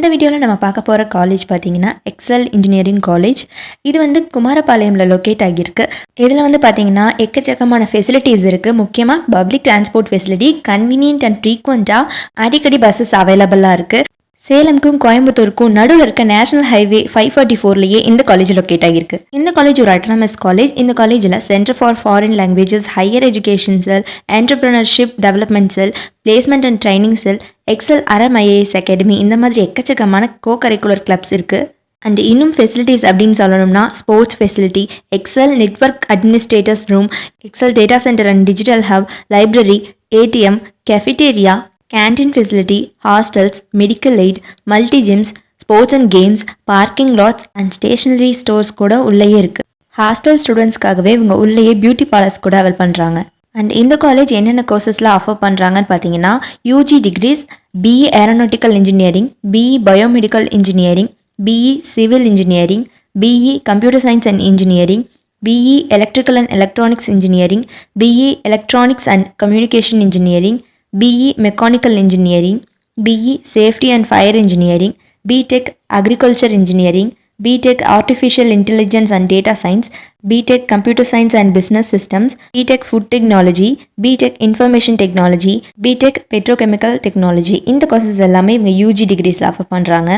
இந்த வீடியோவில் நம்ம பார்க்க போகிற காலேஜ் பார்த்தீங்கன்னா எக்ஸல் இன்ஜினியரிங் காலேஜ். இது வந்து குமாரபாளையமில் லொக்கேட் ஆகியிருக்கு. இதில் வந்து பார்த்தீங்கன்னா எக்கச்சக்கமான ஃபெசிலிட்டிஸ் இருக்குது. முக்கியமாக public transport facility convenient and ஃப்ரீக்வெண்ட்டாக அடிக்கடி பஸ்ஸஸ் அவைலபிளாக இருக்குது. சேலம்க்கும் கோயம்புத்தூருக்கும் நடுவில் இருக்க நேஷனல் ஹைவே 544லேயே இந்த காலேஜ் லொக்கேட் ஆகியிருக்கு. இந்த காலேஜ் ஒரு அட்டானமஸ் காலேஜ். இந்த காலேஜில் centre for foreign languages, higher education cell, entrepreneurship development cell, placement and training cell, Excel Aram IAS academy, இந்த மாதிரி எக்கச்சக்கமான கோ கரிக்குலர் கிளப்ஸ் இருக்குது. அண்ட் இன்னும் ஃபெசிலிட்டிஸ் அப்படின்னு சொல்லணும்னா sports facility, Excel network administrators room, Excel data centre and digital hub, library, ATM, cafeteria, canteen facility, hostels, medical aid, multi gyms, sports and games, parking lots and stationery stores கூட உள்ளேயே இருக்குது. Hostel ஸ்டூடெண்ட்ஸ்க்காகவே இவங்க உள்ளேயே beauty parlours கூட avail பண்ணுறாங்க. And இந்த college என்னென்ன கோர்சஸ்லாம் ஆஃபர் பண்ணுறாங்கன்னு பார்த்தீங்கன்னா UG degrees, BE aeronautical engineering, BE biomedical engineering, BE civil engineering, BE computer science and engineering, BE electrical and electronics engineering, BE electronics and communication engineering, BE Mechanical Engineering, BE Safety and Fire Engineering, BTech Agriculture Engineering, BTech Artificial Intelligence and Data Science, BTech Computer Science and Business Systems, BTech Food Technology, BTech Information Technology, BTech Petrochemical Technology. இந்த courses எல்லாமே இவங்க UG டிகிரிஸில் offer பண்ணுறாங்க.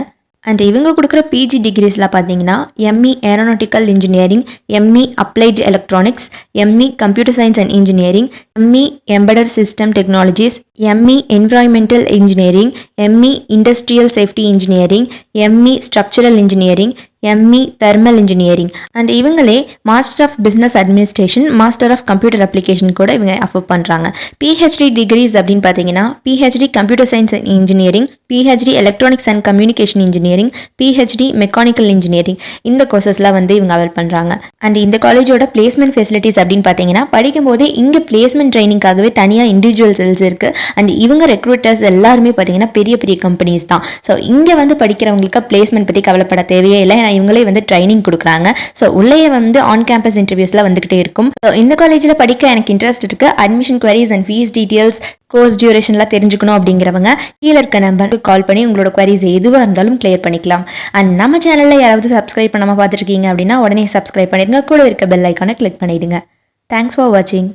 And இவங்க கொடுக்குற PG டிகிரிஸில் பார்த்தீங்கன்னா ME aeronautical engineering, ME applied electronics, ME computer science and engineering, ME embedded system technologies, ME environmental engineering, ME industrial safety engineering, ME structural engineering, ME thermal engineering. And இவங்களே master of business administration, master of computer application கூட இவங்க offer பண்ணுறாங்க. PhD degrees அப்படின்னு பார்த்தீங்கன்னா PhD computer science and engineering, PhD electronics and communication engineering, PhD mechanical engineering, இந்த கோர்சஸ்லாம் வந்து இவங்க avail பண்ணுறாங்க. அண்ட் இந்த காலேஜோட பிளேஸ்மெண்ட் ஃபெசிலிட்டிஸ் அப்படின்னு பார்த்தீங்கன்னா படிக்கும் போதே இங்கே பிளேஸ்மெண்ட் ட்ரைனிங்காகவே தனியாக இண்டிவிஜுவல் செல்ஸ் இருக்குது. அண்ட் இவங்க ரெக்ரூட்டர்ஸ் எல்லாருமே பார்த்தீங்கன்னா பெரிய பெரிய கம்பெனிஸ் தான். ஸோ இங்கே வந்து படிக்கிறவங்களுக்கு பிளேஸ்மெண்ட் பற்றி கவலைப்பட தேவையே இல்லை. ஏன்னா இவங்களே வந்து ட்ரைனிங் கொடுக்குறாங்க. ஸோ உள்ளே வந்து ஆன் கேம்பஸ் இன்டர்வியூஸ்லாம் வந்துகிட்டே இருக்கும். ஸோ இந்த காலேஜில் படிக்க எனக்கு இன்ட்ரெஸ்ட் இருக்குது. Admission queries and fees details, course டியூரேஷன்லாம் தெரிஞ்சுக்கணும் அப்படிங்கிறவங்க கீழே இருக்க நம்பருக்கு கால் பண்ணி உங்களோட குவரிஸ் எதுவாக இருந்தாலும் கிளியர் பண்ணிக்கலாம். அண்ட் நம்ம சேனலில் யாராவது சப்ஸ்கிரைப் பண்ணாமல் பார்த்துருக்கீங்க அப்படின்னா உடனே சப்ஸ்கிரைப் பண்ணிடுங்க. கூட இருக்க பெல் ஐக்கானை கிளிக் பண்ணிடுங்க. தேங்க்ஸ் ஃபார் வாட்சிங்.